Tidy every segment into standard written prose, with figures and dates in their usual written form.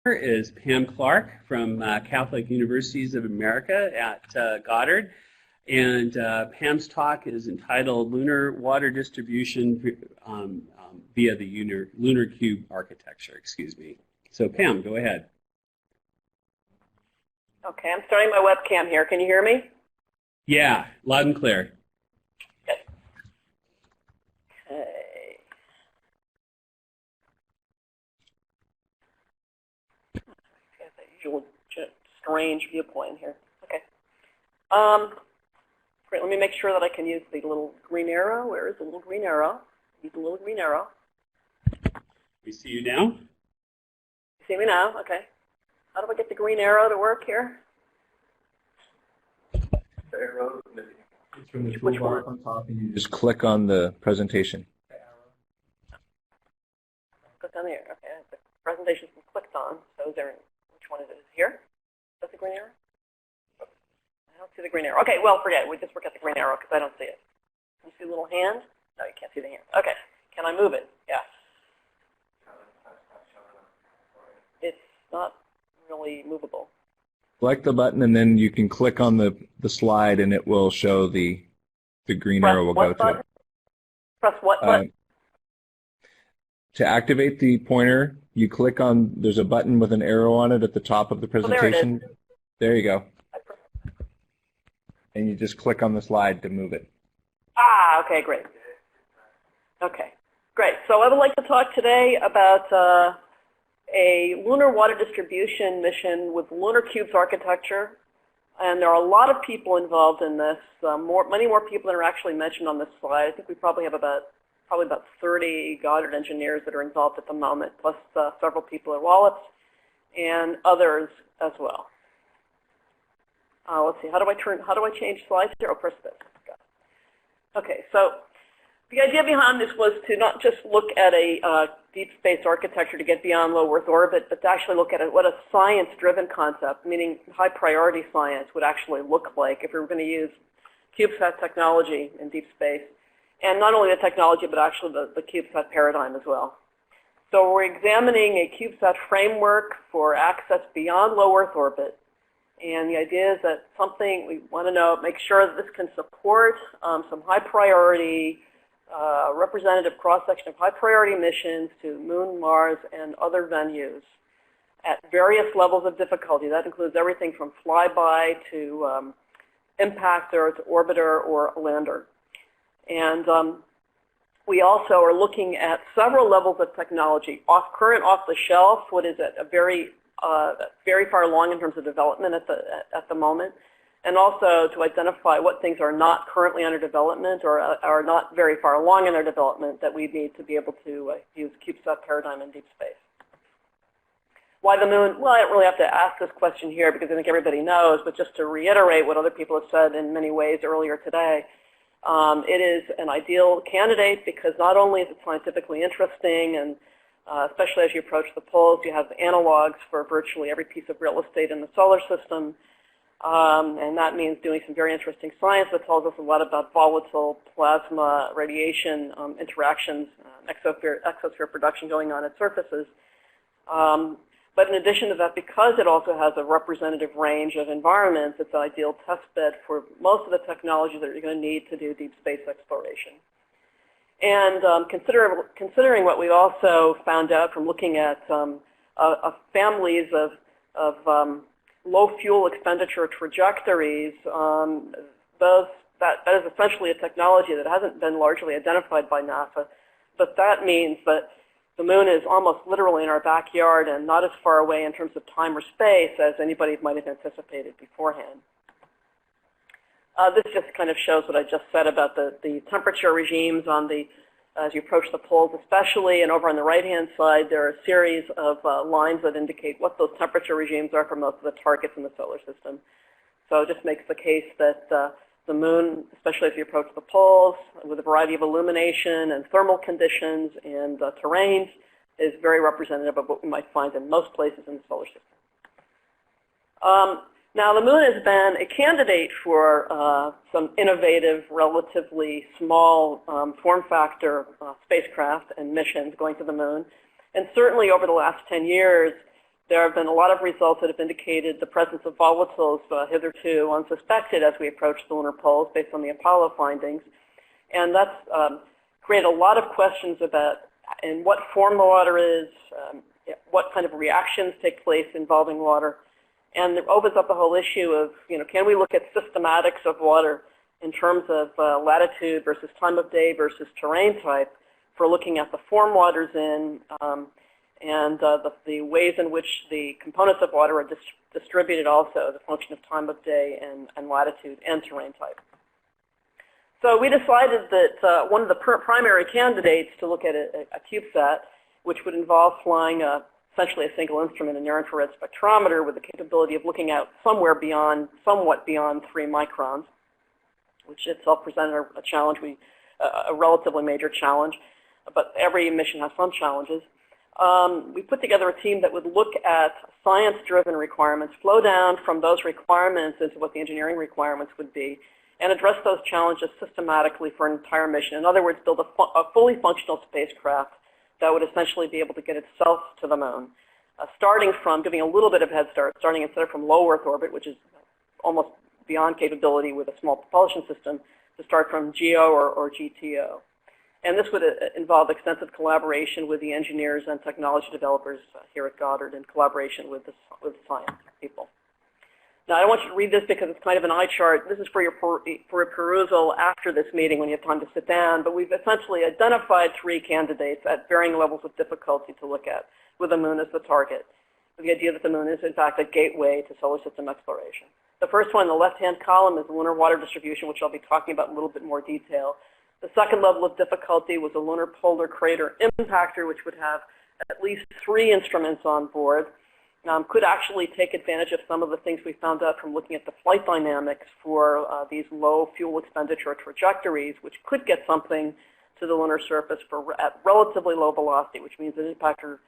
Is Pam Clark from Catholic Universities of America at Goddard. And Pam's talk is entitled Lunar Water Distribution via the LunarCube architecture, excuse me. So Pam, go ahead. Okay, I'm starting my webcam here. Can you hear me? Yeah, loud and clear. Okay. Usual strange viewpoint here. Okay. Great. Let me make sure that I can use the little green arrow. Where is the little green arrow? Use the little green arrow. We see you now. You see me now? Okay. How do I get the green arrow to work here? The arrow. It's from the toolbar on top, and you just click on the presentation. Click on here. Okay. The presentation's been clicked on. So is there? Which one is it? Is it here? Is that the green arrow? I don't see the green arrow. Okay, well, forget it. We just work at the green arrow because I don't see it. Can you see the little hand? No, you can't see the hand. Okay. Can I move it? Yeah. It's not really movable. Select the button, and then you can click on the slide, and it will show the green arrow will go to it. Press what button? To activate the pointer, you click on, there's a button with an arrow on it at the top of the presentation. Oh, there you go. And you just click on the slide to move it. Ah, okay, great. Okay, great. So I would like to talk today about a lunar water distribution mission with LunarCube's architecture. And there are a lot of people involved in this, many more people than are actually mentioned on this slide. I think we probably have about 30 Goddard engineers that are involved at the moment, plus several people at Wallops and others as well. Let's see, how do I change slides here? Oh, press this. Okay, so the idea behind this was to not just look at a deep space architecture to get beyond low Earth orbit, but to actually look at what a science-driven concept, meaning high-priority science, would actually look like if we were going to use CubeSat technology in deep space. And not only the technology, but actually the CubeSat paradigm as well. So we're examining a CubeSat framework for access beyond low Earth orbit. And the idea is that something we want to make sure that this can support some high-priority, representative cross-section of high-priority missions to Moon, Mars, and other venues at various levels of difficulty. That includes everything from flyby to impactor to orbiter or lander. And we also are looking at several levels of technology, current off-the-shelf, what is at a very far along in terms of development at the moment, and also to identify what things are not currently under development or are not very far along in their development that we need to be able to use CubeSat paradigm in deep space. Why the moon? Well, I don't really have to ask this question here because I think everybody knows, but just to reiterate what other people have said in many ways earlier today, it is an ideal candidate because not only is it scientifically interesting, and especially as you approach the poles, you have analogs for virtually every piece of real estate in the solar system. And that means doing some very interesting science that tells us a lot about volatile plasma radiation interactions, exosphere production going on at surfaces. But in addition to that, because it also has a representative range of environments, it's an ideal test bed for most of the technologies that you're going to need to do deep space exploration. And considering what we also found out from looking at families of low fuel expenditure trajectories, that is essentially a technology that hasn't been largely identified by NASA. But that means that the moon is almost literally in our backyard and not as far away in terms of time or space as anybody might have anticipated beforehand. This just kind of shows what I just said about the temperature regimes on as you approach the poles especially, and over on the right-hand side there are a series of lines that indicate what those temperature regimes are for most of the targets in the solar system. So it just makes the case that the moon, especially as you approach the poles, with a variety of illumination and thermal conditions and terrains, is very representative of what we might find in most places in the solar system. Now, the moon has been a candidate for some innovative, relatively small form factor spacecraft and missions going to the moon. And certainly over the last 10 years, There have been a lot of results that have indicated the presence of volatiles hitherto unsuspected as we approach the lunar poles based on the Apollo findings. And that's created a lot of questions about in what form the water is, what kind of reactions take place involving water. And it opens up the whole issue of, can we look at systematics of water in terms of latitude versus time of day versus terrain type for looking at the form water's in and the ways in which the components of water are distributed also as a function of time of day and latitude and terrain type. So we decided that one of the primary candidates to look at a CubeSat, which would involve flying essentially a single instrument, an near-infrared spectrometer with the capability of looking out somewhat beyond 3 microns, which itself presented a challenge, a relatively major challenge, but every mission has some challenges. We put together a team that would look at science-driven requirements, flow down from those requirements into what the engineering requirements would be, and address those challenges systematically for an entire mission. In other words, build a fully functional spacecraft that would essentially be able to get itself to the moon, starting from giving a little bit of head start, starting instead of from low Earth orbit, which is almost beyond capability with a small propulsion system, to start from GEO or GTO. And this would involve extensive collaboration with the engineers and technology developers here at Goddard in collaboration with science people. Now, I don't want you to read this because it's kind of an eye chart. This is for your perusal after this meeting when you have time to sit down. But we've essentially identified 3 candidates at varying levels of difficulty to look at, with the moon as the target, with the idea that the moon is, in fact, a gateway to solar system exploration. The first one in the left-hand column is the lunar water distribution, which I'll be talking about in a little bit more detail. The second level of difficulty was a lunar polar crater impactor, which would have at least 3 instruments on board. Could actually take advantage of some of the things we found out from looking at the flight dynamics for these low fuel expenditure trajectories, which could get something to the lunar surface at relatively low velocity, which means an impactor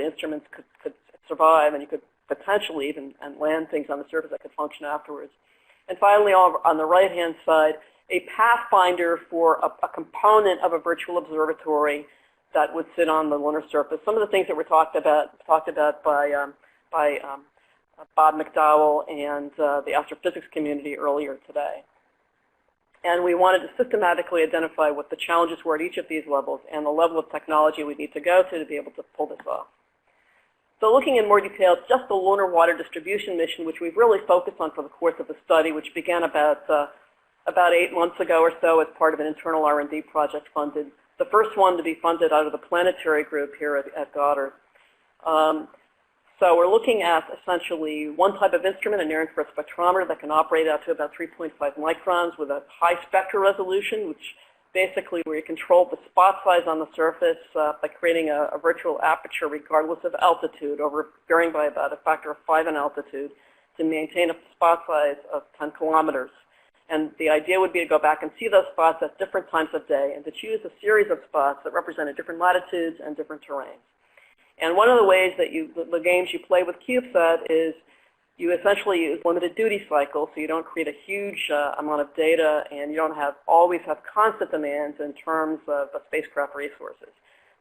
instruments could survive, and you could potentially even land things on the surface that could function afterwards. And finally, on the right-hand side, a pathfinder for a component of a virtual observatory that would sit on the lunar surface. Some of the things that were talked about by Bob McDowell and the astrophysics community earlier today. And we wanted to systematically identify what the challenges were at each of these levels and the level of technology we need to go to be able to pull this off. So looking in more detail, just the lunar water distribution mission, which we've really focused on for the course of the study, which began about 8 months ago or so as part of an internal R&D project funded. The first one to be funded out of the planetary group here at Goddard. So we're looking at essentially one type of instrument, a near-infrared spectrometer that can operate out to about 3.5 microns with a high spectral resolution, which basically where you control the spot size on the surface by creating a virtual aperture regardless of altitude, varying by about a factor of 5 in altitude, to maintain a spot size of 10 kilometers. And the idea would be to go back and see those spots at different times of day and to choose a series of spots that represented different latitudes and different terrains. And one of the ways that the games you play with CubeSat is you essentially use limited duty cycles, so you don't create a huge amount of data and you don't always have constant demands in terms of spacecraft resources.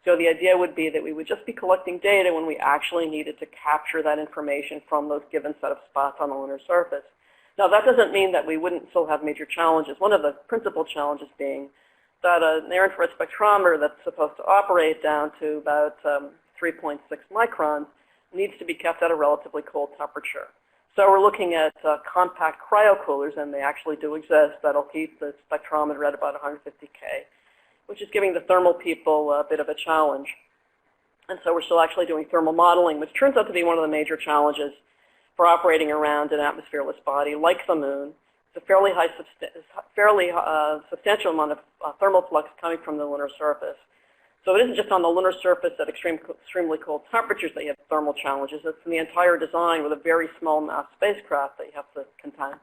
So the idea would be that we would just be collecting data when we actually needed to capture that information from those given set of spots on the lunar surface. Now, that doesn't mean that we wouldn't still have major challenges. One of the principal challenges being that an near-infrared spectrometer that's supposed to operate down to about 3.6 microns needs to be kept at a relatively cold temperature. So we're looking at compact cryocoolers, and they actually do exist, that'll keep the spectrometer at about 150 K, which is giving the thermal people a bit of a challenge. And so we're still actually doing thermal modeling, which turns out to be one of the major challenges for operating around an atmosphereless body like the moon. It's a fairly substantial amount of thermal flux coming from the lunar surface. So it isn't just on the lunar surface at extremely cold temperatures that you have thermal challenges. It's in the entire design with a very small mass spacecraft that you have to contend.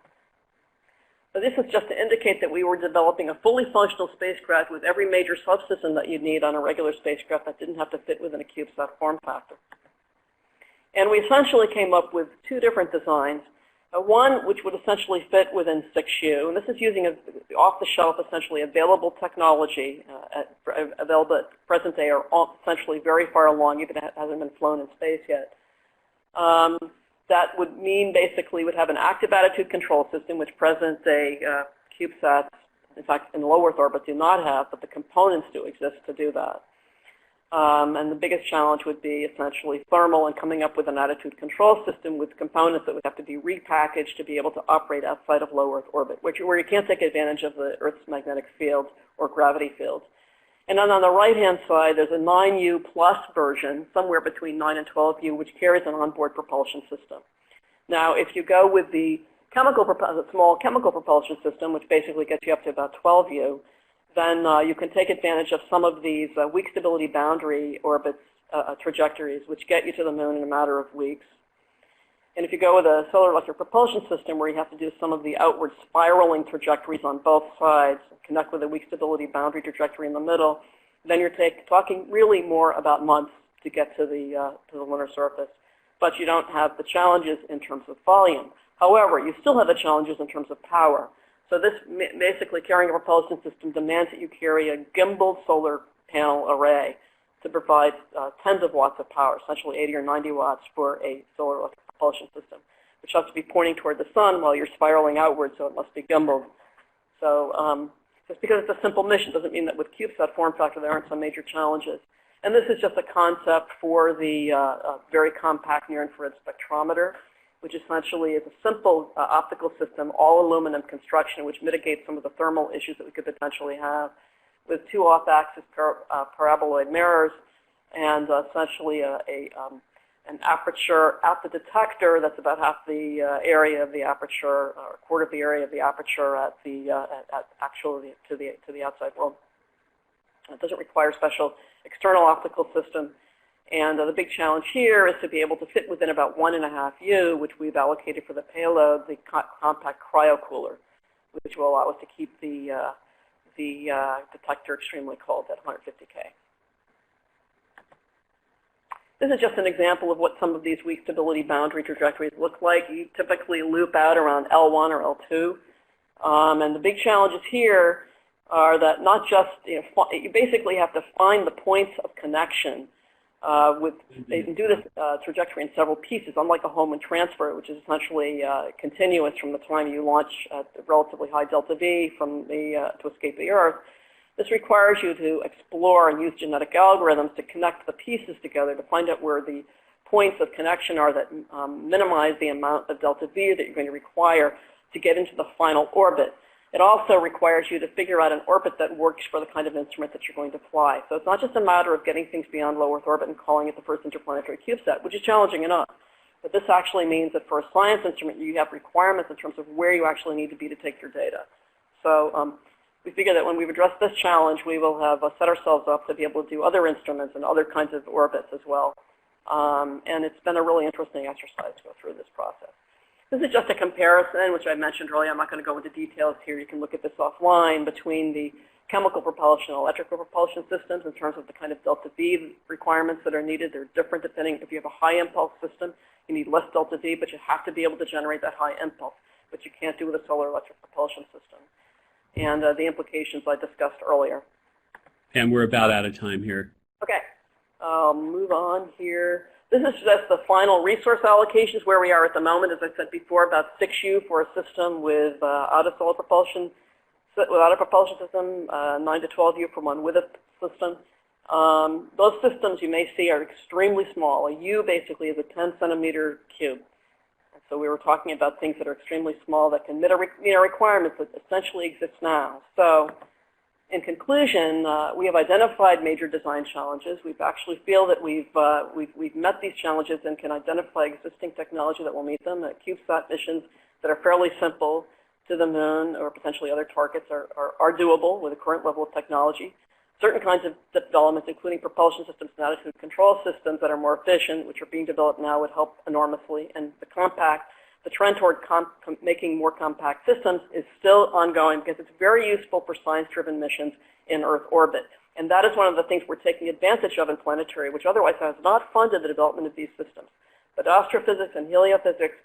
So this is just to indicate that we were developing a fully functional spacecraft with every major subsystem that you'd need on a regular spacecraft that didn't have to fit within a CubeSat form factor. And we essentially came up with 2 different designs. One which would essentially fit within 6U, and this is using off-the-shelf, essentially available technology, available at present day, or essentially very far along, even if it hasn't been flown in space yet. That would mean basically would have an active attitude control system, which present day CubeSats, in fact, in low Earth orbit do not have, but the components do exist to do that. And the biggest challenge would be essentially thermal and coming up with an attitude control system with components that would have to be repackaged to be able to operate outside of low Earth orbit, where you can't take advantage of the Earth's magnetic field or gravity field. And then on the right-hand side, there's a 9U plus version, somewhere between 9 and 12U, which carries an onboard propulsion system. Now, if you go with the small chemical propulsion system, which basically gets you up to about 12U, then you can take advantage of some of these weak stability boundary orbits, trajectories, which get you to the moon in a matter of weeks. And if you go with a solar electric propulsion system where you have to do some of the outward spiraling trajectories on both sides, connect with a weak stability boundary trajectory in the middle, then you're talking really more about months to get to the lunar surface. But you don't have the challenges in terms of volume. However, you still have the challenges in terms of power. So this basically carrying a propulsion system demands that you carry a gimbaled solar panel array to provide tens of watts of power, essentially 80 or 90 watts for a solar electric propulsion system, which has to be pointing toward the sun while you're spiraling outward, so it must be gimbaled. So just because it's a simple mission doesn't mean that with CubeSat form factor there aren't some major challenges. And this is just a concept for the very compact near-infrared spectrometer, which essentially is a simple optical system, all aluminum construction, which mitigates some of the thermal issues that we could potentially have, with two off-axis paraboloid mirrors and essentially an aperture at the detector that's about half the area of the aperture, or a quarter of the area of the aperture at actually to the outside world. It doesn't require special external optical system. And the big challenge here is to be able to fit within about 1.5U, which we've allocated for the payload, the compact cryocooler, which will allow us to keep the detector extremely cold at 150K. This is just an example of what some of these weak stability boundary trajectories look like. You typically loop out around L1 or L2. And the big challenges here are that not just, you basically have to find the points of connection. They can do this trajectory in several pieces, unlike a Holman transfer, which is essentially continuous from the time you launch at relatively high delta V from to escape the Earth. This requires you to explore and use genetic algorithms to connect the pieces together to find out where the points of connection are that minimize the amount of delta V that you're going to require to get into the final orbit. It also requires you to figure out an orbit that works for the kind of instrument that you're going to fly. So it's not just a matter of getting things beyond low Earth orbit and calling it the first interplanetary CubeSat, which is challenging enough. But this actually means that for a science instrument, you have requirements in terms of where you actually need to be to take your data. So we figure that when we've addressed this challenge, we will have set ourselves up to be able to do other instruments and other kinds of orbits as well. And it's been a really interesting exercise to go through this process. This is just a comparison, which I mentioned earlier. I'm not going to go into details here. You can look at this offline between the chemical propulsion and electrical propulsion systems in terms of the kind of delta V requirements that are needed. They're different depending. If you have a high impulse system, you need less delta V, but you have to be able to generate that high impulse, which you can't do with a solar electric propulsion system. And the implications I discussed earlier. And we're about out of time here. Okay. I'll move on here. This is just the final resource allocations where we are at the moment. As I said before, about 6U for a system without a solar propulsion, without a propulsion system, 9 to 12U for one with a system. Those systems you may see are extremely small. A U basically is a 10-centimeter cube. And so we were talking about things that are extremely small that can meet our requirements that essentially exist now. So in conclusion, we have identified major design challenges. We actually feel that we've met these challenges and can identify existing technology that will meet them. CubeSat missions that are fairly simple to the moon or potentially other targets are doable with the current level of technology. Certain kinds of developments, including propulsion systems and attitude control systems that are more efficient, which are being developed now, would help enormously. And the trend toward making more compact systems is still ongoing because it's very useful for science-driven missions in Earth orbit. And that is one of the things we're taking advantage of in planetary, which otherwise has not funded the development of these systems. But astrophysics and heliophysics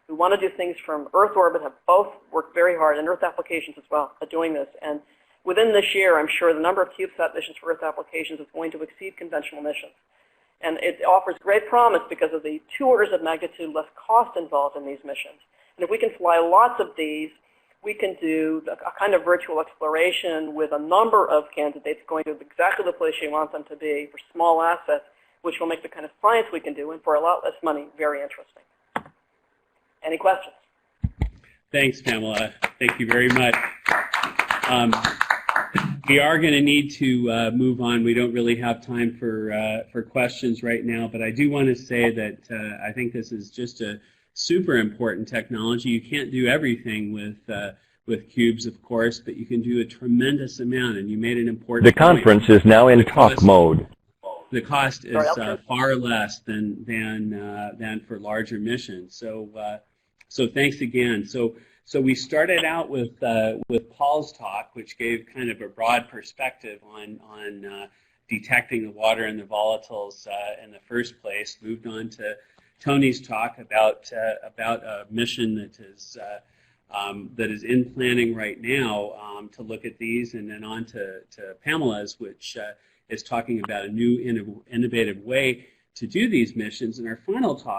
We want to do things from Earth orbit, have both worked very hard, and Earth applications as well, at doing this. And within this year, I'm sure the number of CubeSat missions for Earth applications is going to exceed conventional missions. And it offers great promise because of the 2 orders of magnitude less cost involved in these missions. And if we can fly lots of these, we can do a kind of virtual exploration with a number of candidates going to exactly the place you want them to be for small assets, which will make the kind of science we can do, and for a lot less money, very interesting. Any questions? Thanks, Pamela. Thank you very much. We are going to need to move on. We don't really have time for questions right now, but I do want to say that I think this is just a super important technology. You can't do everything with cubes, of course, but you can do a tremendous amount, and you made an important The conference is now in talk mode. The cost is far less than for larger missions. So thanks again. So we started out with Paul's talk, which gave kind of a broad perspective on detecting the water and the volatiles in the first place. Moved on to Tony's talk about a mission that is in planning right now to look at these, and then on to Pamela's, which is talking about a new innovative way to do these missions. And our final talk